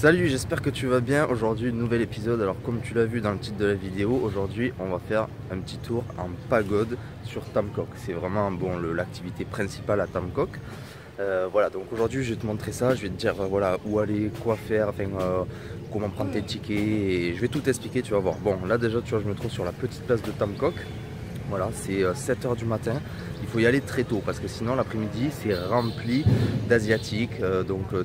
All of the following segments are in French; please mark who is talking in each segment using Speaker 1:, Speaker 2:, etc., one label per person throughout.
Speaker 1: Salut, j'espère que tu vas bien. Aujourd'hui, nouvel épisode. Alors, comme tu l'as vu dans le titre de la vidéo, aujourd'hui, on va faire un petit tour en pagode sur Tam Cock. C'est vraiment bon, l'activité principale à Tam Cock. Voilà, donc aujourd'hui, je vais te montrer ça. Je vais te dire voilà, où aller, quoi faire, enfin, comment prendre tes tickets. Et je vais tout t'expliquer, tu vas voir. Bon, là, déjà, tu vois, je me trouve sur la petite place de Tam Cock. Voilà, c'est 7 h du matin. Il faut y aller très tôt parce que sinon l'après-midi c'est rempli d'asiatiques,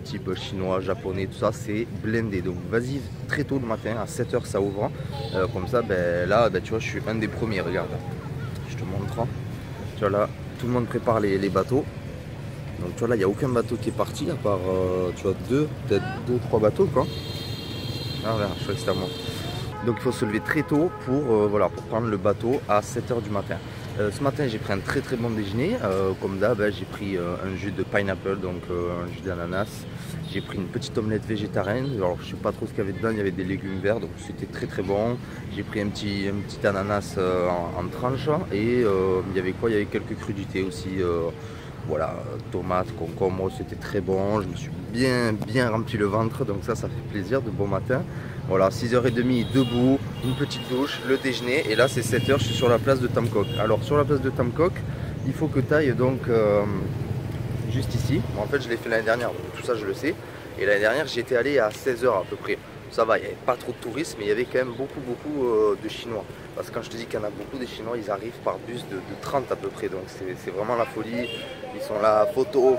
Speaker 1: type chinois, japonais, tout ça, c'est blindé. Donc vas-y très tôt le matin, à 7 h ça ouvre. Comme ça, là, tu vois, je suis un des premiers, regarde. Je te montre. Hein. Tu vois là, tout le monde prépare les bateaux. Donc tu vois là, il n'y a aucun bateau qui est parti, à part, tu vois, peut-être deux, trois bateaux quoi. Ah voilà, je crois que c'était à moi. Donc il faut se lever très tôt pour prendre le bateau à 7 h du matin. Ce matin j'ai pris un très bon déjeuner. Comme d'hab, j'ai pris un jus de pineapple, donc un jus d'ananas. J'ai pris une petite omelette végétarienne. Alors je sais pas trop ce qu'il y avait dedans, il y avait des légumes verts, donc c'était très bon. J'ai pris un petit ananas en tranche et il y avait quoi? Il y avait quelques crudités aussi. Voilà, tomates, concombre, c'était très bon. Je me suis bien rempli le ventre, donc ça fait plaisir de bon matin. Voilà, 6 h 30 debout, une petite douche, le déjeuner, et là c'est 7 h, je suis sur la place de Tam Cock. Alors sur la place de Tam Cock, il faut que tu ailles donc juste ici. Bon, en fait je l'ai fait l'année dernière, donc tout ça je le sais. Et l'année dernière j'y étais allé à 16 h à peu près. Ça va, il n'y avait pas trop de touristes, mais il y avait quand même beaucoup de Chinois. Parce que quand je te dis qu'il y en a beaucoup des Chinois, ils arrivent par bus de 30 à peu près. Donc c'est vraiment la folie. Ils sont là, photo,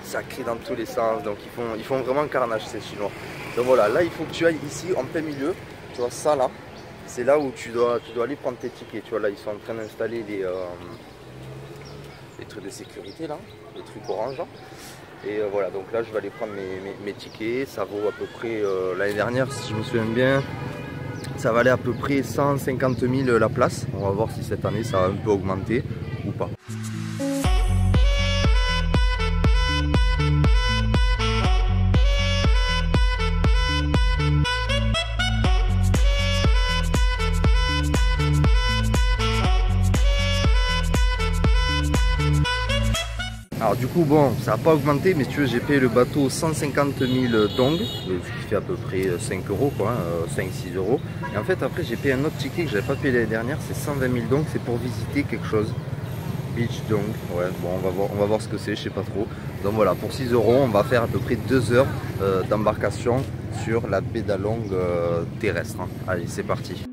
Speaker 1: ça crie dans tous les sens. Donc ils font vraiment carnage ces Chinois. Donc voilà, là il faut que tu ailles ici en plein milieu. Tu vois ça là, c'est là où tu dois aller prendre tes tickets. Tu vois là, ils sont en train d'installer les trucs de sécurité là, les trucs orange là. Et voilà, donc là je vais aller prendre mes tickets. Ça vaut à peu près, l'année dernière si je me souviens bien, ça valait à peu près 150 000 la place. On va voir si cette année ça va un peu augmenter ou pas. Alors du coup bon, ça n'a pas augmenté, mais si tu veux j'ai payé le bateau 150 000 dong, ce qui fait à peu près 5 € quoi, 5-6 €. Et en fait après j'ai payé un autre ticket que j'avais pas payé l'année dernière, c'est 120 000 dong, c'est pour visiter quelque chose. Beach dong, ouais bon on va voir ce que c'est, je sais pas trop. Donc voilà, pour 6 € on va faire à peu près 2 heures d'embarcation sur la baie d'Along terrestre. Hein. Allez c'est parti.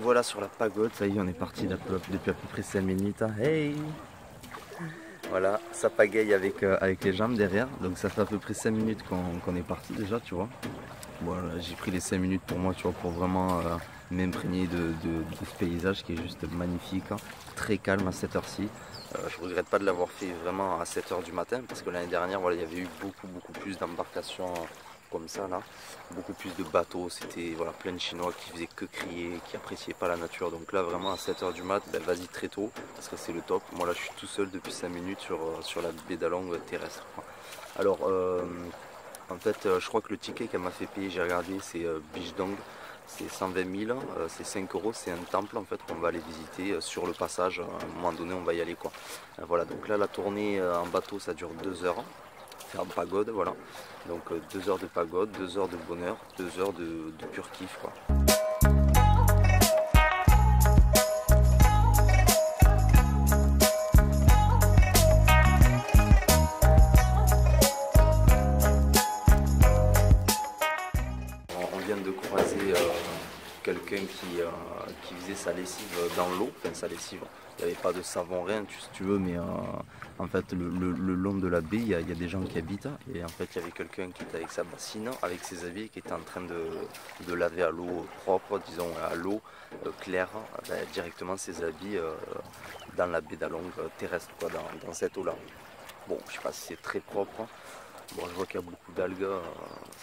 Speaker 1: Voilà sur la pagode, ça y est on est parti depuis à peu près 5 minutes. Hein. Hey, voilà, ça pagaille avec les jambes derrière, donc ça fait à peu près 5 minutes qu'on est parti déjà, tu vois. Voilà, j'ai pris les 5 minutes pour moi, tu vois, pour vraiment m'imprégner de ce paysage qui est juste magnifique, hein. Très calme à cette heure-ci. Je regrette pas de l'avoir fait vraiment à 7 h du matin parce que l'année dernière, voilà, il y avait eu beaucoup plus d'embarcations comme ça là, beaucoup plus de bateaux, c'était voilà, plein de Chinois qui faisaient que crier, qui appréciaient pas la nature. Donc là vraiment à 7 h du mat, vas-y très tôt parce que c'est le top. Moi là je suis tout seul depuis 5 minutes sur la baie d'Along terrestre. Alors en fait je crois que le ticket qu'elle m'a fait payer, j'ai regardé, c'est Bichdong. C'est 120 000, c'est 5 €, c'est un temple en fait qu'on va aller visiter sur le passage, à un moment donné on va y aller quoi. Voilà, donc là la tournée en bateau ça dure 2 heures, faire pagode, voilà. Donc 2 heures de pagode, 2 heures de bonheur, 2 heures de pur kiff quoi. On vient de croiser quelqu'un qui faisait sa lessive dans l'eau, enfin sa lessive, il n'y avait pas de savon, rien si tu veux, mais en fait le long de la baie il y a des gens qui habitent et en fait il y avait quelqu'un qui était avec sa bassine, avec ses habits, qui était en train de laver à l'eau propre, disons à l'eau claire, directement ses habits dans la baie d'Along terrestre, quoi, dans cette eau là. Bon, je sais pas si c'est très propre, Bon, je vois qu'il y a beaucoup d'algues,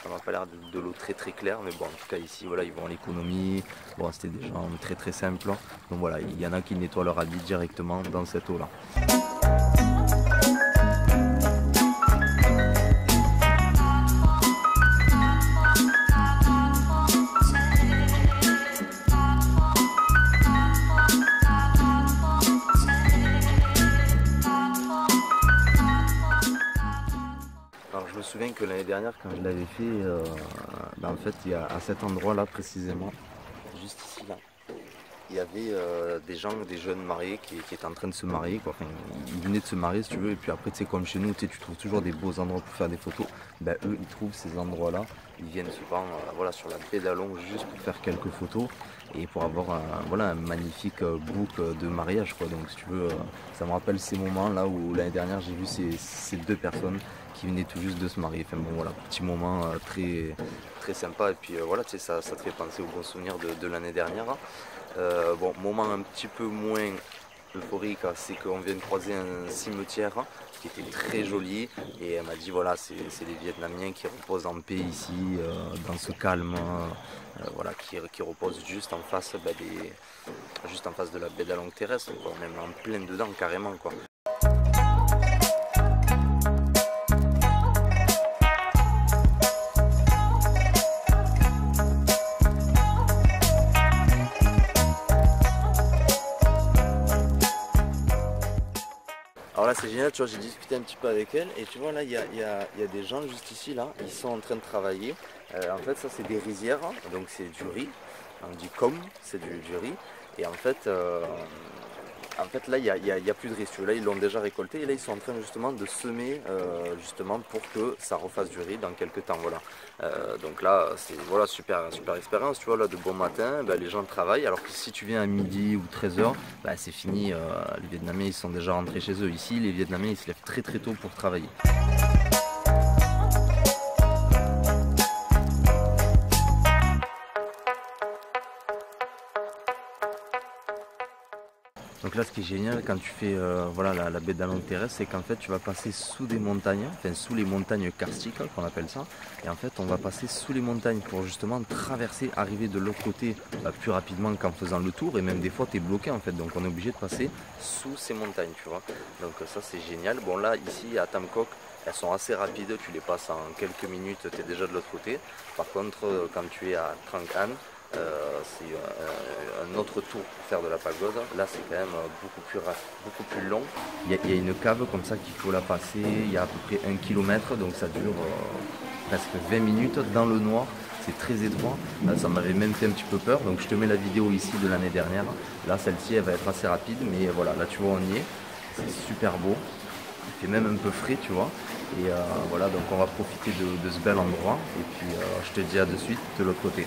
Speaker 1: ça m'a pas l'air de l'eau très très claire, mais bon, en tout cas ici, voilà, ils vont à l'économie. Bon, c'était des gens très très simples, donc voilà, il y en a qui nettoient leur habit directement dans cette eau-là. Alors je me souviens que l'année dernière quand je l'avais fait, en fait il y a à cet endroit là précisément, juste ici là, il y avait des gens, des jeunes mariés qui étaient en train de se marier, quoi. Enfin, ils venaient de se marier si tu veux, et puis après tu sais comme chez nous, tu trouves toujours des beaux endroits pour faire des photos. Ben, eux ils trouvent ces endroits là, ils viennent souvent voilà, sur la baie d'Allonge juste pour faire quelques photos et pour avoir voilà, un magnifique book de mariage, quoi. Donc si tu veux, ça me rappelle ces moments là où l'année dernière j'ai vu ces deux personnes qui venaient tout juste de se marier. Enfin bon voilà, petit moment très, très sympa, et puis voilà, tu sais, ça te fait penser aux bons souvenirs de l'année dernière. Bon, moment un petit peu moins euphorique, c'est qu'on vient de croiser un cimetière qui était très joli, et elle m'a dit voilà, c'est les Vietnamiens qui reposent en paix ici, dans ce calme, voilà, qui reposent juste en face, juste en face de la baie d'Allonge terrestre, quoi, même en plein dedans carrément, quoi. Alors là c'est génial, tu vois, j'ai discuté un petit peu avec elle, et tu vois là il y a des gens juste ici là, ils sont en train de travailler. En fait ça c'est des rizières, donc c'est du riz, on dit comme, c'est du riz, et en fait là il y a plus de riz, tu vois, là ils l'ont déjà récolté, et là ils sont en train justement de semer justement pour que ça refasse du riz dans quelques temps, voilà. Donc là c'est voilà, super expérience, tu vois, là de bon matin, les gens travaillent, alors que si tu viens à midi ou 13h, c'est fini, les Vietnamiens ils sont déjà rentrés chez eux. Ici les Vietnamiens ils se lèvent très très tôt pour travailler. Donc là ce qui est génial quand tu fais voilà, la baie d'Allonge terrestre, c'est qu'en fait tu vas passer sous des montagnes, enfin sous les montagnes karstiques qu'on appelle ça, et en fait on va passer sous les montagnes pour justement traverser, arriver de l'autre côté plus rapidement qu'en faisant le tour, et même des fois tu es bloqué en fait, donc on est obligé de passer sous ces montagnes, tu vois. Donc ça c'est génial. Bon là ici à Tam Coc, elles sont assez rapides, tu les passes en quelques minutes, tu es déjà de l'autre côté. Par contre quand tu es à Trang An, c'est un autre tour pour faire de la pagode. Là c'est quand même beaucoup plus long. Il y a une cave comme ça qu'il faut la passer, il y a à peu près 1 km, donc ça dure presque 20 minutes dans le noir, c'est très étroit. Ça m'avait même fait un petit peu peur, donc je te mets la vidéo ici de l'année dernière. Là celle-ci elle va être assez rapide, mais voilà, là tu vois on y est, c'est super beau, il fait même un peu frais, tu vois. Et voilà, donc on va profiter de ce bel endroit, et puis je te dis à de suite de l'autre côté.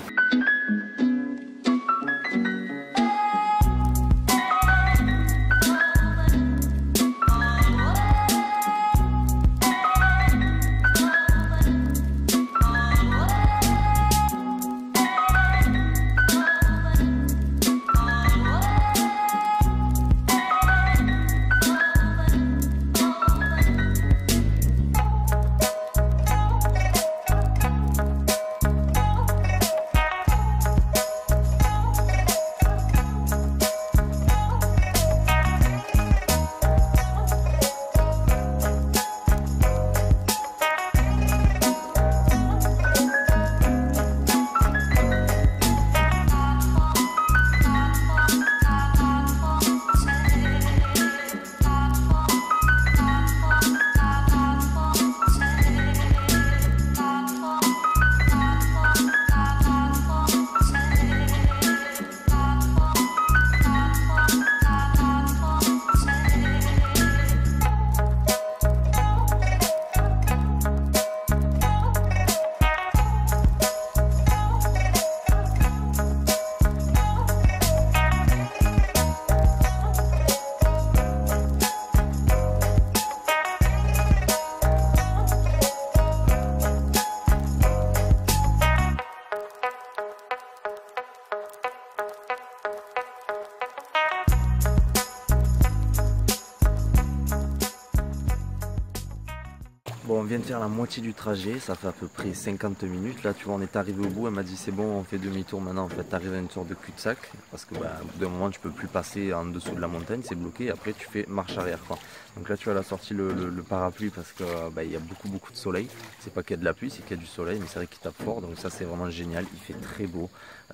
Speaker 1: Bon, on vient de faire la moitié du trajet, ça fait à peu près 50 minutes. Là, tu vois, on est arrivé au bout. Elle m'a dit c'est bon, on fait demi-tour maintenant. En fait, tu arrives à une sorte de cul-de-sac parce que bah, au bout d'un moment, tu peux plus passer en dessous de la montagne, c'est bloqué. Et après, tu fais marche arrière, quoi. Donc là, tu vois, elle a sorti le parapluie parce que bah, il y a beaucoup de soleil. C'est pas qu'il y a de la pluie, c'est qu'il y a du soleil, mais c'est vrai qu'il tape fort. Donc ça, c'est vraiment génial. Il fait très beau,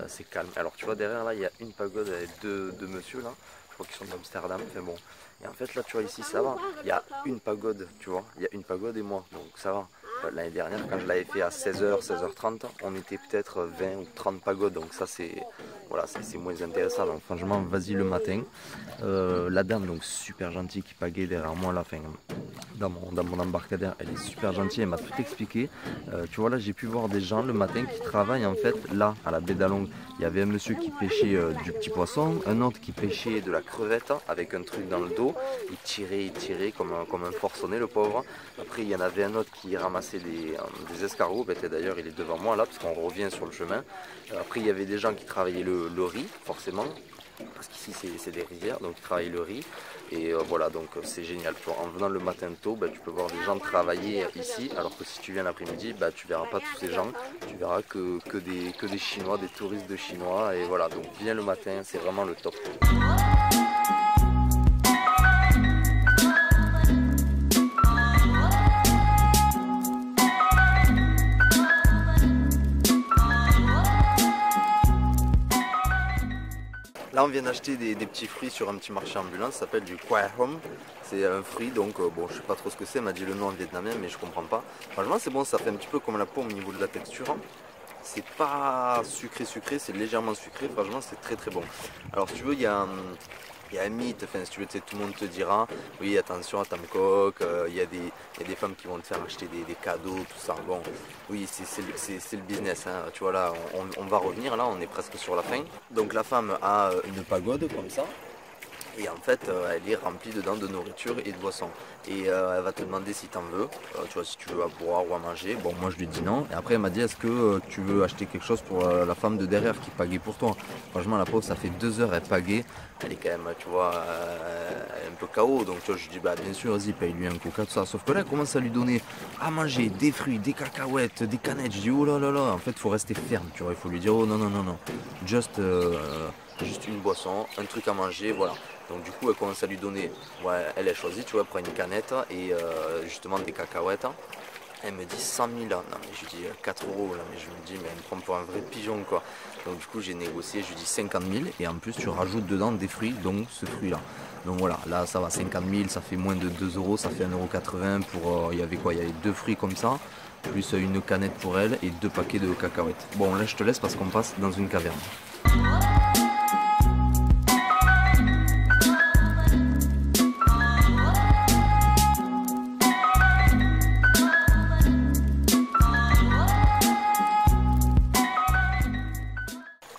Speaker 1: c'est calme. Alors, tu vois, derrière là, il y a une pagode avec deux monsieur là. Je crois qu'ils sont d'Amsterdam. Enfin bon. Et en fait, là, tu vois, ici, ça va. Il y a une pagode, tu vois. Il y a une pagode et moi. Donc, ça va. L'année dernière, quand je l'avais fait à 16h, 16h30, on était peut-être 20 ou 30 pagodes. Donc, ça, c'est voilà, c'est moins intéressant. Donc, franchement, vas-y le matin. La dame, donc, super gentille qui pagait derrière moi, là, fin, dans mon embarcadère, elle est super gentille. Elle m'a tout expliqué. Tu vois, là, j'ai pu voir des gens le matin qui travaillent, en fait, là, à la baie d'Along. Il y avait un monsieur qui pêchait du petit poisson, un autre qui pêchait de la crevette avec un truc dans le dos. Il tirait comme un forcené, le pauvre. Après, il y en avait un autre qui ramassait des escargots. D'ailleurs, il est devant moi là, parce qu'on revient sur le chemin. Après, il y avait des gens qui travaillaient le riz, forcément. Parce qu'ici, c'est des rivières, donc ils travaillent le riz. Et voilà, donc c'est génial. En venant le matin tôt, tu peux voir des gens travailler ici. Alors que si tu viens l'après-midi, tu verras pas tous ces gens. Tu verras que des Chinois, des touristes de Chinois. Et voilà, donc viens le matin, c'est vraiment le top. Là, on vient d'acheter des petits fruits sur un petit marché ambulant, ça s'appelle du Quai Hom. C'est un fruit, donc bon, je sais pas trop ce que c'est, elle m'a dit le nom en vietnamien, mais je comprends pas. Franchement, c'est bon, ça fait un petit peu comme la pomme au niveau de la texture. C'est pas sucré, c'est légèrement sucré, franchement, c'est très bon. Alors, si tu veux, il y a un mythe, enfin si tu veux, tout le monde te dira, oui attention à Tam Cook, il y a des femmes qui vont te faire acheter des cadeaux, tout ça. Bon, oui c'est le business, hein. Tu vois là, on va revenir, là on est presque sur la fin. Donc la femme a une pagode comme ça. Et en fait, elle est remplie dedans de nourriture et de boissons. Et elle va te demander si tu en veux, tu vois, si tu veux à boire ou à manger. Bon, moi je lui dis non. Et après, elle m'a dit est-ce que tu veux acheter quelque chose pour la femme de derrière qui pagaie pour toi. Franchement, la pauvre, ça fait 2 heures, elle pagaie. Elle est quand même, tu vois, un peu KO. Donc, tu vois, je lui dis bah, bien sûr, vas-y, paye-lui un coca, tout ça. Sauf que là, elle commence à lui donner à manger des fruits, des cacahuètes, des canettes. Je dis oh là là là. En fait, il faut rester ferme, tu vois. Il faut lui dire oh non, non, non, non. Juste une boisson, un truc à manger, voilà. Donc du coup elle commence à lui donner, ouais, elle a choisi, tu vois, elle prend une canette et justement des cacahuètes. Elle me dit 100 000, non mais je lui dis 4 euros, là, mais je me dis mais elle me prend pour un vrai pigeon quoi. Donc du coup j'ai négocié, je lui dis 50 000 et en plus tu rajoutes dedans des fruits, donc ce fruit là. Donc voilà, là ça va, 50 000, ça fait moins de 2 euros, ça fait 1,80 € pour, il y avait quoi, il y avait 2 fruits comme ça, plus une canette pour elle et 2 paquets de cacahuètes. Bon là je te laisse parce qu'on passe dans une caverne.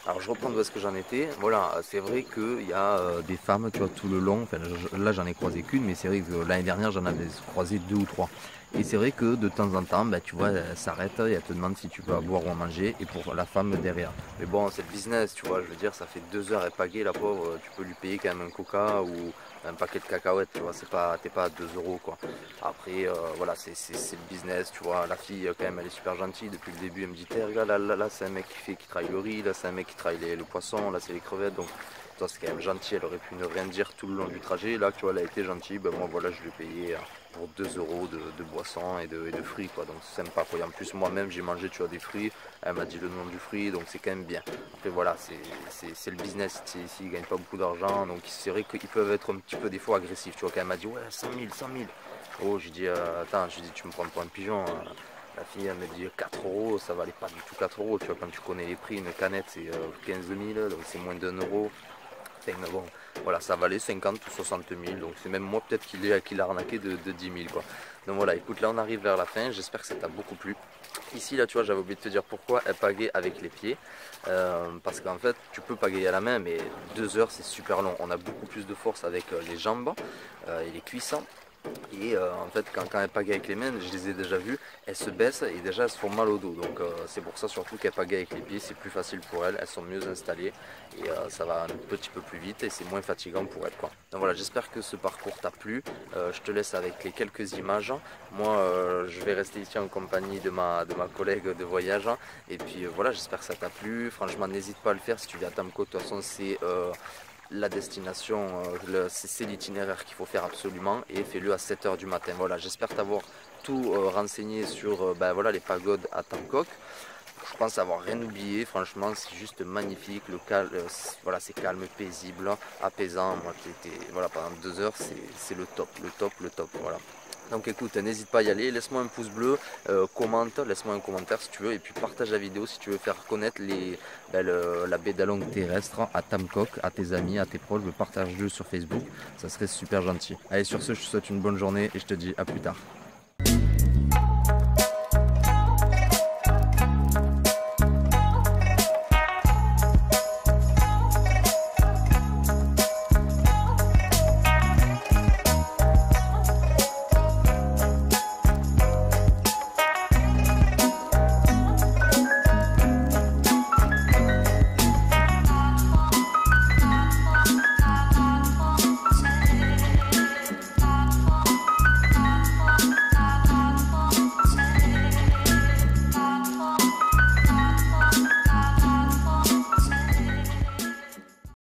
Speaker 1: Alors je reprends de où est-ce que j'en étais. Voilà, c'est vrai qu'il y a des femmes, tu vois, tout le long. Enfin, là j'en ai croisé qu'une, mais c'est vrai que l'année dernière j'en avais croisé 2 ou 3. Et c'est vrai que de temps en temps, tu vois, elle s'arrête et elle te demande si tu peux boire ou à manger. Et pour la femme derrière. Mais bon, c'est le business, tu vois. Je veux dire, ça fait 2 heures, elle pagaie, la pauvre. Tu peux lui payer quand même un coca ou un paquet de cacahuètes, tu vois. T'es pas à 2 euros, quoi. Après, voilà, c'est le business, tu vois. La fille, quand même, elle est super gentille. Depuis le début, elle me dit, regarde, là c'est un mec qui travaille le riz, là c'est un mec qui travaille le poisson, là c'est les crevettes. Donc, toi, c'est quand même gentil. Elle aurait pu ne rien dire tout le long du trajet. Là, tu vois, elle a été gentille. Ben, moi, voilà, je lui ai payé pour 2 euros de boisson et de fruits, quoi. Donc, c'est sympa, quoi. Et en plus, moi-même, j'ai mangé, tu vois, des fruits. Elle m'a dit le nom du fruit, donc c'est quand même bien. Après, voilà, c'est le business. Ici, ils ne gagnent pas beaucoup d'argent. Donc, c'est vrai qu'ils peuvent être un petit peu, des fois, agressifs. Tu vois, quand elle m'a dit, ouais, 100 000, 100 000. Oh, j'ai dit, attends, j'ai dit, tu me prends pour un pigeon. La fille, elle me dit 4 euros, ça valait pas du tout 4 euros. Tu vois, quand tu connais les prix, une canette, c'est 15 000, donc c'est moins d'1 euro. Mais bon, voilà, ça valait 50 ou 60 000, donc c'est même moi peut-être qu'il a arnaqué de 10 000 quoi. Donc voilà, écoute, là on arrive vers la fin, j'espère que ça t'a beaucoup plu. Ici, là tu vois, j'avais oublié de te dire pourquoi elle pagaie avec les pieds, parce qu'en fait tu peux pagayer à la main, mais 2 heures c'est super long. On a beaucoup plus de force avec les jambes et les cuisses. Et en fait, quand elles pagaient avec les mains, je les ai déjà vues, elles se baissent et déjà elles se font mal au dos. Donc c'est pour ça surtout qu'elles pagaient avec les pieds, c'est plus facile pour elles, elles sont mieux installées et ça va un petit peu plus vite et c'est moins fatigant pour elles, quoi. Donc voilà, j'espère que ce parcours t'a plu. Je te laisse avec les quelques images. Moi, je vais rester ici en compagnie de ma collègue de voyage. Et puis voilà, j'espère que ça t'a plu. Franchement, n'hésite pas à le faire si tu viens à Tamco. De toute façon, c'est la destination, c'est l'itinéraire qu'il faut faire absolument et fais-le à 7 heures du matin. Voilà, j'espère t'avoir tout renseigné sur ben, voilà, les pagodes à Bangkok. Je pense avoir rien oublié, franchement c'est juste magnifique, le calme, voilà, c'est calme, paisible, apaisant. Moi qui étais voilà, pendant 2 heures, c'est le top, le top, le top. Voilà. Donc écoute, n'hésite pas à y aller, laisse-moi un pouce bleu, commente, laisse-moi un commentaire si tu veux, et puis partage la vidéo si tu veux faire connaître la baie d'Along terrestre à Bangkok, à tes amis, à tes proches, partage-le sur Facebook, ça serait super gentil. Allez, sur ce, je te souhaite une bonne journée et je te dis à plus tard.